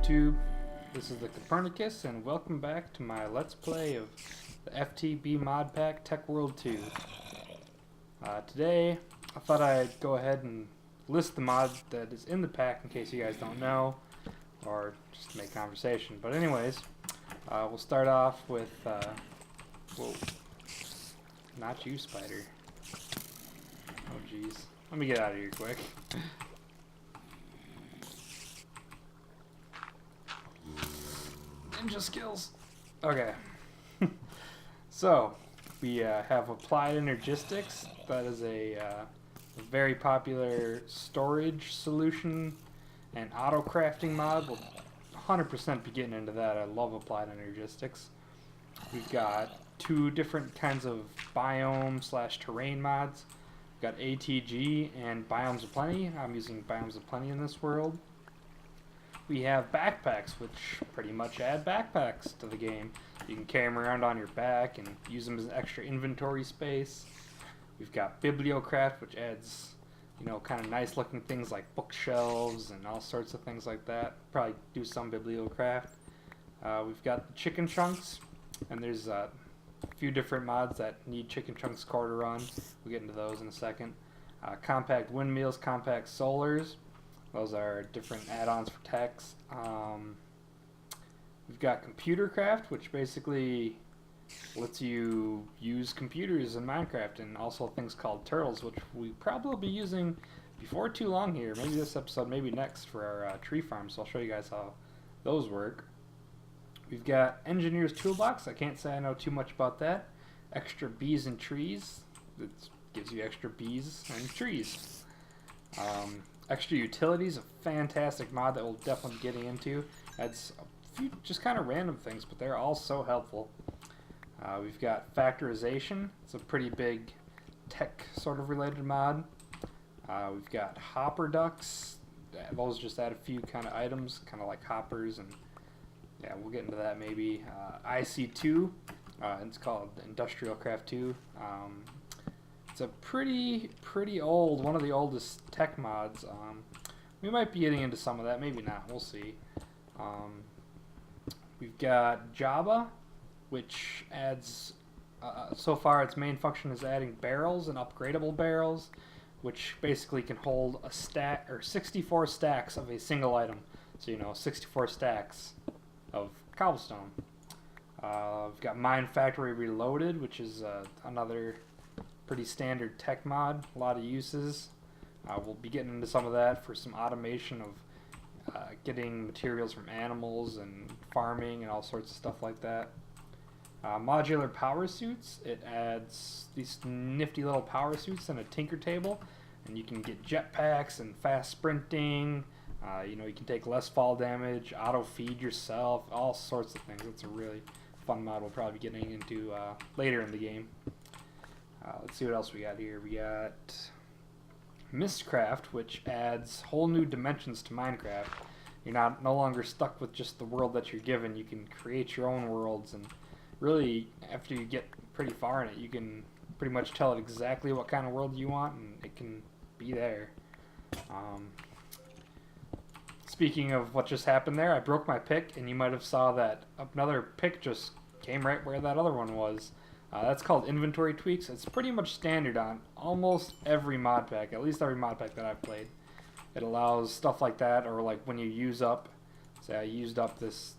YouTube, this is the Copernicus, and welcome back to my Let's Play of the FTB Mod Pack Tech World 2. Today, I thought I'd go ahead and list the mod that is in the pack in case you guys don't know, or just to make conversation. But anyways, we'll start off with, whoa, not you, spider. Oh jeez, let me get out of here quick. Ninja skills. Okay. So, we have applied energistics. That is a very popular storage solution and auto crafting mod. We'll 100% be getting into that. I love applied energistics. We've got two different kinds of biome / terrain mods. We've got ATG and Biomes of Plenty. I'm using Biomes of Plenty in this world. We have backpacks, which pretty much add backpacks to the game. You can carry them around on your back and use them as extra inventory space. We've got Bibliocraft, which adds, you know, kind of nice looking things like bookshelves and all sorts of things like that. Probably do some Bibliocraft. We've got the chicken chunks, and there's a few different mods that need chicken chunks core to run. We'll get into those in a second. Compact windmills, compact solars. Those are different add-ons for text. We've got Computercraft, which basically lets you use computers in Minecraft, and also things called turtles, which we probably will be using before too long here. Maybe this episode, maybe next for our tree farm, so I'll show you guys how those work. We've got Engineer's Toolbox. I can't say I know too much about that. Extra bees and trees. It gives you extra bees and trees. Extra Utilities, a fantastic mod that we'll definitely be getting into. Adds a few just kind of random things, but they're all so helpful. We've got Factorization. It's a pretty big tech sort of related mod. We've got Hopper Ducks. Those just add a few kind of items, kind of like hoppers, and yeah, we'll get into that maybe. IC2, it's called Industrial Craft 2. It's a pretty old, one of the oldest tech mods. We might be getting into some of that, maybe not, we'll see. We've got Java, which adds, so far its main function is adding barrels and upgradable barrels, which basically can hold a stack, or 64 stacks of a single item. So, you know, 64 stacks of cobblestone. We've got Mine Factory Reloaded, which is another pretty standard tech mod, a lot of uses. We'll be getting into some of that for some automation of getting materials from animals and farming and all sorts of stuff like that. Modular power suits, it adds these nifty little power suits and a tinker table, and you can get jetpacks and fast sprinting. You know, you can take less fall damage, auto feed yourself, all sorts of things. It's a really fun mod we'll probably be getting into later in the game. Let's see what else we got here. We got Mistcraft, which adds whole new dimensions to Minecraft. You're no longer stuck with just the world that you're given. You can create your own worlds, and really, after you get pretty far in it, you can pretty much tell it exactly what kind of world you want, and it can be there. Speaking of what just happened there, I broke my pick, and you might have saw that another pick just came right where that other one was. That's called inventory tweaks. It's pretty much standard on almost every mod pack, at least every mod pack that I've played. It allows stuff like that, or like when you use up, say I used up this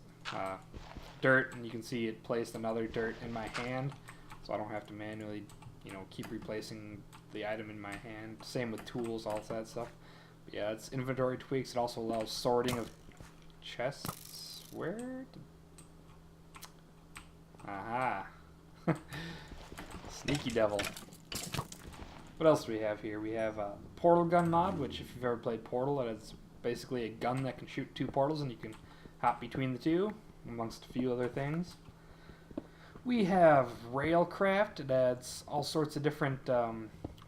dirt, and you can see it placed another dirt in my hand, so I don't have to manually, you know, keep replacing the item in my hand. Same with tools, all that stuff. But yeah, it's inventory tweaks. It also allows sorting of chests. Where did... Aha. Sneaky devil. What else do we have here? We have a portal gun mod, which if you've ever played Portal, it's basically a gun that can shoot two portals and you can hop between the two, amongst a few other things. We have Railcraft. It adds all sorts of different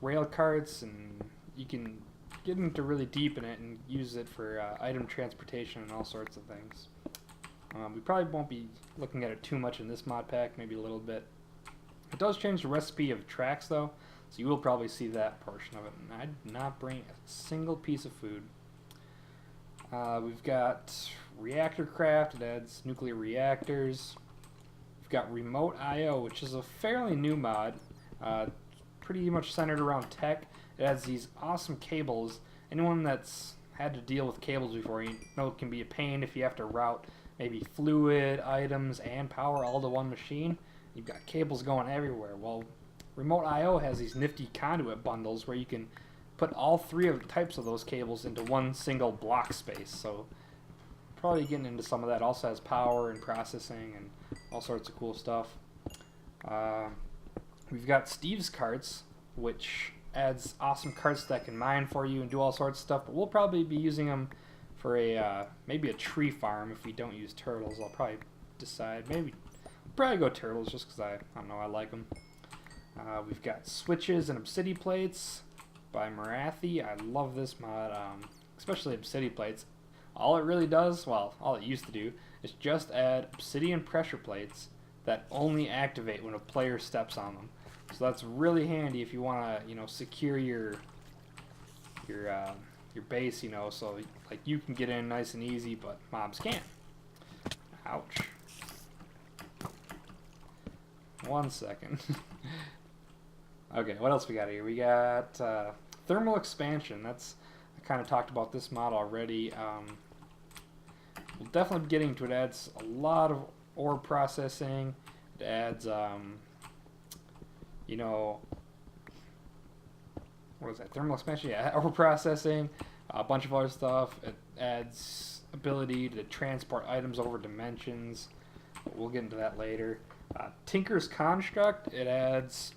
rail carts, and you can get into really deep in it and use it for item transportation and all sorts of things. We probably won't be looking at it too much in this mod pack, maybe a little bit. It does change the recipe of tracks though, so you will probably see that portion of it. And I did not bring a single piece of food. We've got reactor craft. It adds nuclear reactors. We've got remote I/O, which is a fairly new mod. Pretty much centered around tech. It has these awesome cables. Anyone that's had to deal with cables before, you know it can be a pain if you have to route maybe fluid, items, and power all to one machine. You've got cables going everywhere. Well, remote I/O has these nifty conduit bundles where you can put all three of the types of those cables into one single block space. So probably getting into some of that. Also has power and processing and all sorts of cool stuff. We've got Steve's carts, which adds awesome carts that can mine for you and do all sorts of stuff, but we'll probably be using them for a maybe a tree farm if we don't use turtles. I'll probably decide, probably go turtles just because I don't know, I like them. We've got switches and obsidian plates by Marathi. I love this mod, especially obsidian plates. All it really does, well, all it used to do, is just add obsidian pressure plates that only activate when a player steps on them. So that's really handy if you want to, you know, secure your base, you know, so like you can get in nice and easy, but mobs can't. Ouch. 1 second. Okay, what else we got here? We got thermal expansion. I kind of talked about this mod already. We'll definitely be getting to it. It adds a lot of ore processing. It adds, you know, what is that? Thermal expansion? Yeah, ore processing, a bunch of other stuff. It adds ability to transport items over dimensions. We'll get into that later. Tinker's Construct. It adds,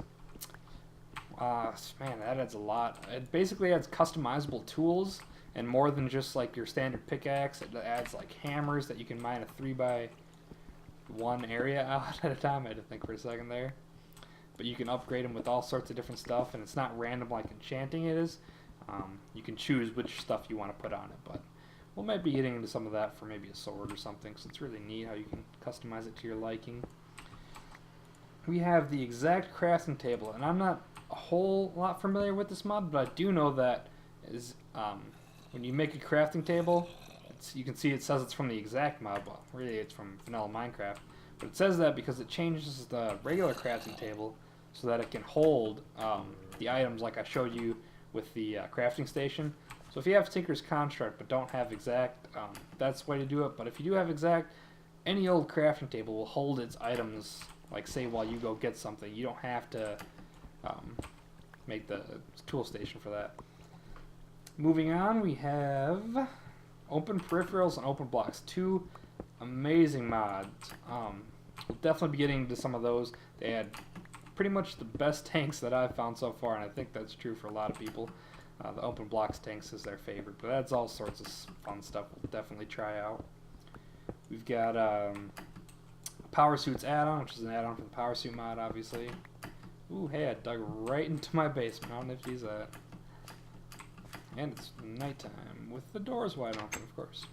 man, that adds a lot. It basically adds customizable tools and more than just like your standard pickaxe. It adds like hammers that you can mine a 3x1 area out at a time. I had to think for a second there. But you can upgrade them with all sorts of different stuff, and it's not random like enchanting it is. You can choose which stuff you want to put on it, but we'll might be getting into some of that for maybe a sword or something, so it's really neat how you can customize it to your liking. We have the exact crafting table, and I'm not a whole lot familiar with this mod, but I do know that is when you make a crafting table, you can see it says it's from the exact mod. Well, really it's from vanilla Minecraft, but it says that because it changes the regular crafting table so that it can hold the items like I showed you with the crafting station. So if you have Tinker's Construct but don't have exact, that's the way to do it. But if you do have exact, any old crafting table will hold its items, like say while you go get something. You don't have to make the tool station for that. Moving on, we have Open Peripherals and Open Blocks. Two amazing mods. We'll definitely be getting into some of those. They had pretty much the best tanks that I've found so far, and I think that's true for a lot of people. The Open Blocks tanks is their favorite, but that's all sorts of fun stuff we'll definitely try out. We've got Power Suits add-on, which is an add-on for the Power Suit mod, obviously. Ooh, hey, I dug right into my basement. How nifty is that? And it's nighttime with the doors wide open, of course.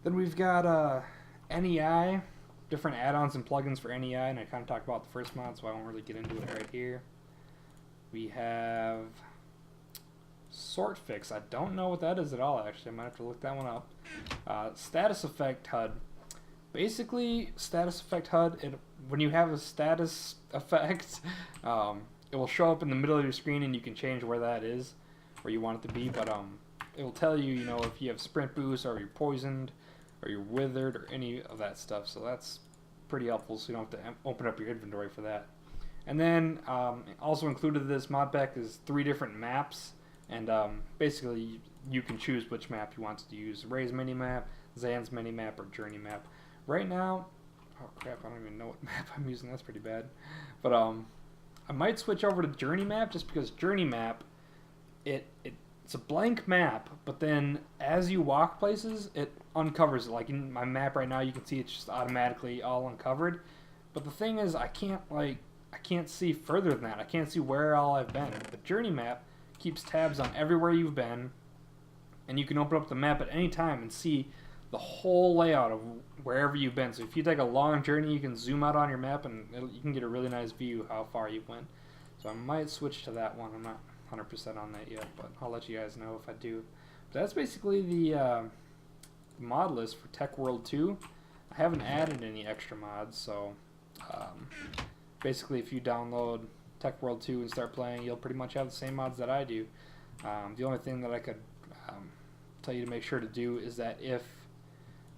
Then we've got NEI, different add-ons and plugins for NEI, and I kind of talked about the first mod, so I won't really get into it right here. We have Sort Fix. I don't know what that is at all, actually. I might have to look that one up. Status Effect HUD. Basically, Status Effect HUD, when you have a status effect, it will show up in the middle of your screen, and you can change where that is, where you want it to be, but it will tell you, you know, if you have sprint boost, or you're poisoned, or you're withered, or any of that stuff, so that's pretty helpful, so you don't have to open up your inventory for that. And then, also included in this mod pack is 3 different maps, and basically you can choose which map you want to use. Ray's minimap, Zan's minimap, or Journey map. Right now, oh crap, I don't even know what map I'm using, that's pretty bad. But I might switch over to Journey map, just because Journey map, it's a blank map, but then as you walk places, it uncovers it. Like in my map right now, you can see it's just automatically all uncovered. But the thing is, I can't see further than that. I can't see where all I've been. The Journey map keeps tabs on everywhere you've been, and you can open up the map at any time and see the whole layout of wherever you've been. So if you take a long journey, you can zoom out on your map, and you can get a really nice view of how far you went. So I might switch to that one. I'm not 100% on that yet, but I'll let you guys know if I do. But that's basically the the mod list for Tech World 2. I haven't added any extra mods, so basically if you download Tech World 2 and start playing, you'll pretty much have the same mods that I do. The only thing that I could tell you to make sure to do is that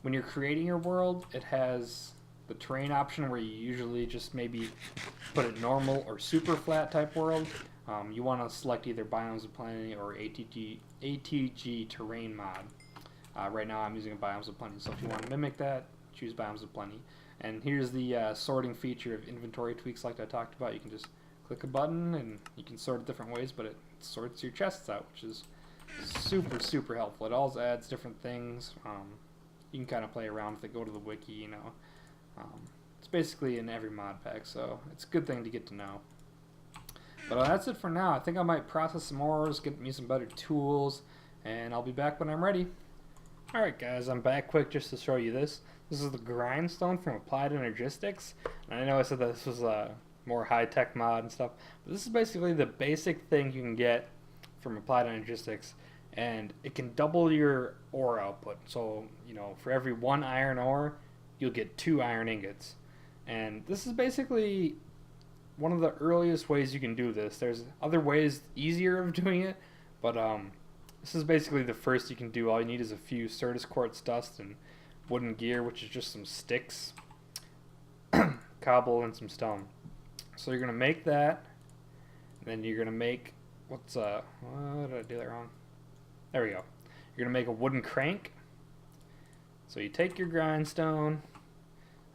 when you're creating your world, it has the terrain option where you usually just maybe put it normal or super flat type world. You want to select either Biomes of Plenty or ATG Terrain mod. Right now I'm using a Biomes of Plenty, so if you want to mimic that, choose Biomes of Plenty. And here's the sorting feature of inventory tweaks like I talked about. You can just click a button and you can sort it different ways, but it sorts your chests out, which is super, super helpful. It also adds different things. You can kind of play around with it, go to the wiki, you know. It's basically in every mod pack, so it's a good thing to get to know. But that's it for now. I think I might process some ores, get me some better tools, and I'll be back when I'm ready. Alright guys, I'm back quick just to show you this. This is the grindstone from Applied Energistics. And I know I said that this was a more high-tech mod and stuff, but this is basically the basic thing you can get from Applied Energistics, and it can double your ore output. So, you know, for every 1 iron ore, you'll get 2 iron ingots. And this is basically one of the earliest ways you can do this. There's other ways easier of doing it, but this is basically the first you can do. All you need is a few Certus quartz dust and wooden gear, which is just some sticks, cobble, and some stone. So you're gonna make that, and then you're gonna make what did I do that wrong? There we go. You're gonna make a wooden crank. So you take your grindstone,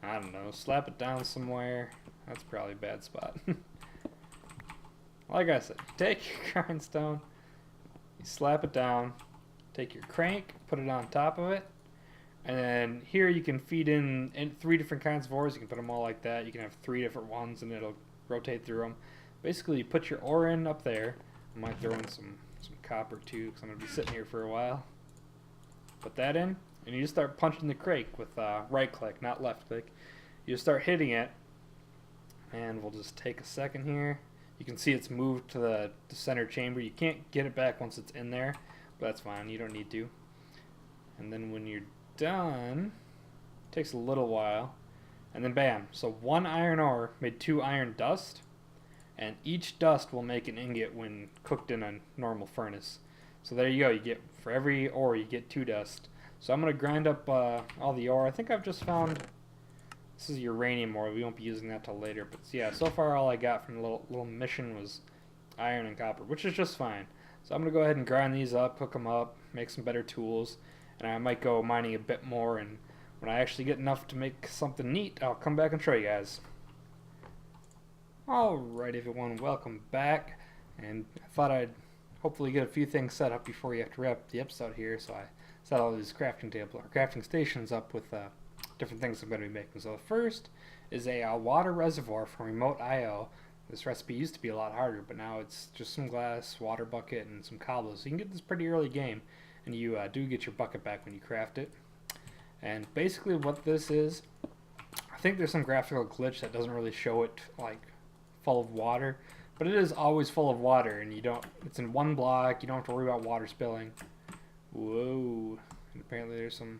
I don't know, slap it down somewhere. That's probably a bad spot. Like I said, take your grindstone, you slap it down, take your crank, put it on top of it, and then here you can feed in 3 different kinds of ores. You can put them all like that. You can have 3 different ones and it'll rotate through them. Basically, you put your ore in up there. I might throw in some copper too, because I'm going to be sitting here for a while. Put that in, and you just start punching the crank with right click, not left click. You just start hitting it, and we'll just take a second here. You can see it's moved to the center chamber. You can't get it back once it's in there, but that's fine. You don't need to. And then when you're done, it takes a little while, and then bam. So 1 iron ore made 2 iron dust, and each dust will make an ingot when cooked in a normal furnace. So there you go. You get, for every ore, you get 2 dust. So I'm going to grind up all the ore. I think I've just found, this is uranium ore. We won't be using that till later. But yeah, so far all I got from the little mission was iron and copper, which is just fine. So I'm going to go ahead and grind these up, hook them up, make some better tools. And I might go mining a bit more, and when I actually get enough to make something neat, I'll come back and show you guys. Alright everyone, welcome back, and I thought I'd hopefully get a few things set up before you have to wrap the episode here, so I set all these crafting stations up with different things I'm going to be making. So the first is a water reservoir from Remote IO. This recipe used to be a lot harder, but now it's just some glass, water bucket, and some cobble, so you can get this pretty early game, and you do get your bucket back when you craft it. And basically what this is, I think there's some graphical glitch that doesn't really show it like full of water, but it is always full of water, and it's in 1 block. You don't have to worry about water spilling. Whoa, and apparently there's some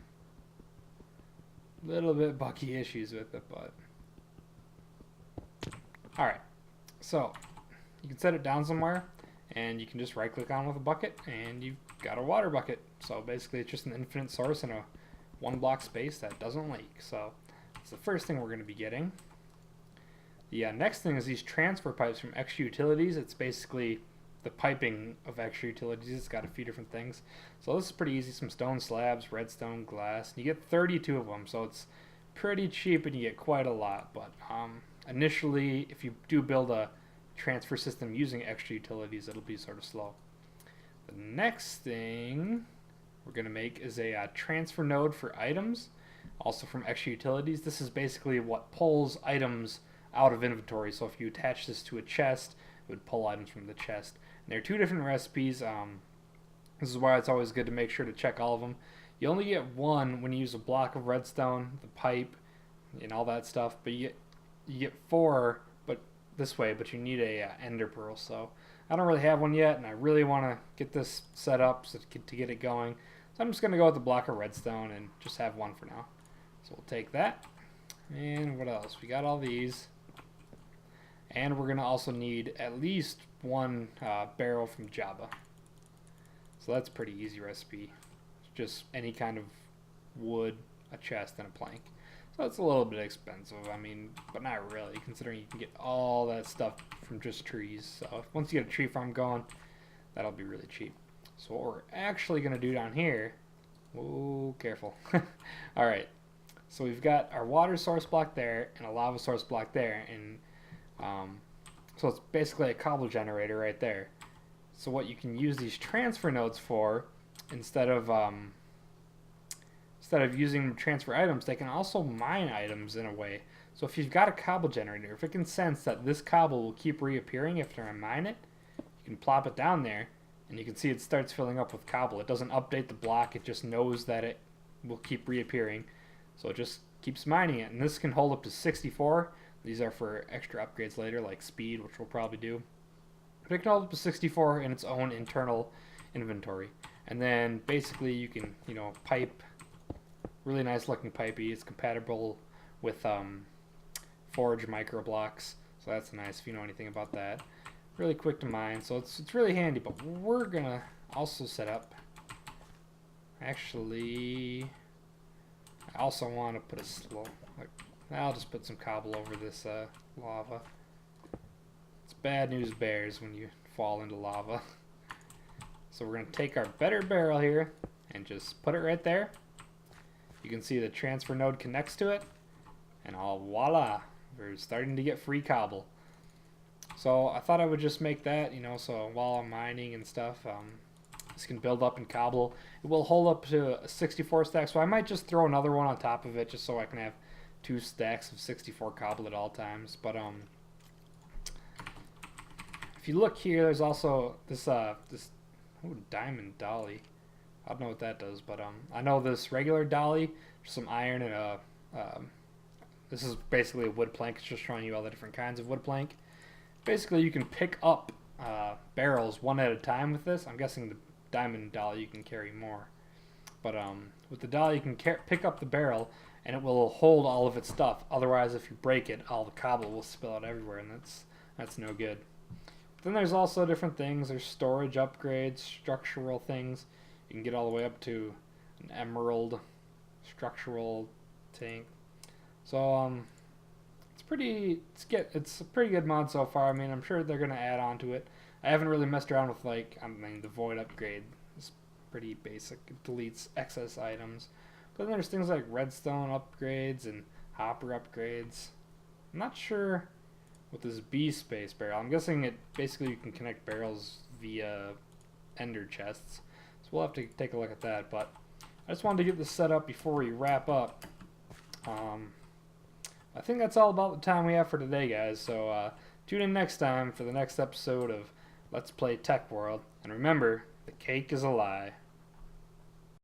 little bit bucky issues with it, but alright, so you can set it down somewhere, and you can just right click on with a bucket, and you've got a water bucket. So basically it's just an infinite source in a 1 block space that doesn't leak. So that's the first thing we're going to be getting. The next thing is these transfer pipes from Extra Utilities. It's basically the piping of Extra Utilities. It's got a few different things. So this is pretty easy. Some stone slabs, redstone, glass. And you get 32 of them, so it's pretty cheap and you get quite a lot. But initially, if you do build a transfer system using Extra Utilities, it'll be sort of slow. The next thing we're going to make is a transfer node for items, also from Extra Utilities. This is basically what pulls items out of inventory. So if you attach this to a chest, it would pull items from the chest. And there are 2 different recipes. This is why it's always good to make sure to check all of them. You only get 1 when you use a block of redstone, the pipe, and all that stuff. But you get 4, but this way. But you need a ender pearl. So I don't really have one yet, and I really want to get this set up to get it going. So I'm just going to go with the block of redstone and just have one for now. So we'll take that. And what else? We got all these. And we're going to also need at least one barrel from Java. So that's a pretty easy recipe. It's just any kind of wood, a chest, and a plank. So it's a little bit expensive, I mean, but not really, considering you can get all that stuff from just trees. So once you get a tree farm going, that'll be really cheap. So what we're actually going to do down here, whoa, careful. Alright, so we've got our water source block there and a lava source block there, and so it's basically a cobble generator right there. So what you can use these transfer nodes for, instead of using them to transfer items, they can also mine items in a way. So if you've got a cobble generator, if it can sense that this cobble will keep reappearing after I mine it, you can plop it down there, and you can see it starts filling up with cobble. It doesn't update the block, it just knows that it will keep reappearing. So it just keeps mining it, and this can hold up to 64. These are for extra upgrades later, like speed, which we'll probably do. But it can hold up to 64 in its own internal inventory. And then basically you can, pipe, really nice looking pipey. It's compatible with forge micro blocks, so that's nice if you know anything about that. Really quick to mine, so it's really handy. But we're gonna also set up. Actually, I also want to put a slow. I'll just put some cobble over this lava. It's bad news bears when you fall into lava. So we're gonna take our better barrel here and just put it right there. You can see the transfer node connects to it, and voila, we're starting to get free cobble. So I thought I would just make that, so while I'm mining and stuff, this can build up in cobble. It will hold up to a 64 stack, so I might just throw another one on top of it just so I can have 2 stacks of 64 cobble at all times. But if you look here, there's also this diamond dolly. I don't know what that does, but I know this regular dolly, some iron and this is basically a wood plank. It's just showing you all the different kinds of wood plank. Basically, you can pick up barrels one at a time with this. I'm guessing the diamond dolly you can carry more, but with the dolly you can pick up the barrel and it will hold all of its stuff. Otherwise, if you break it, all the cobble will spill out everywhere, and that's no good. But then there's also different things. There's storage upgrades, structural things. You can get all the way up to an emerald structural tank. So it's a pretty good mod so far. I mean, I'm sure they're gonna add on to it. I haven't really messed around with the void upgrade. It's pretty basic. It deletes excess items. But then there's things like redstone upgrades and hopper upgrades. I'm not sure with this B space barrel. I'm guessing you can connect barrels via ender chests. So we'll have to take a look at that. But I just wanted to get this set up before we wrap up. I think that's all about the time we have for today, guys. So tune in next time for the next episode of Let's Play Tech World. And remember, the cake is a lie.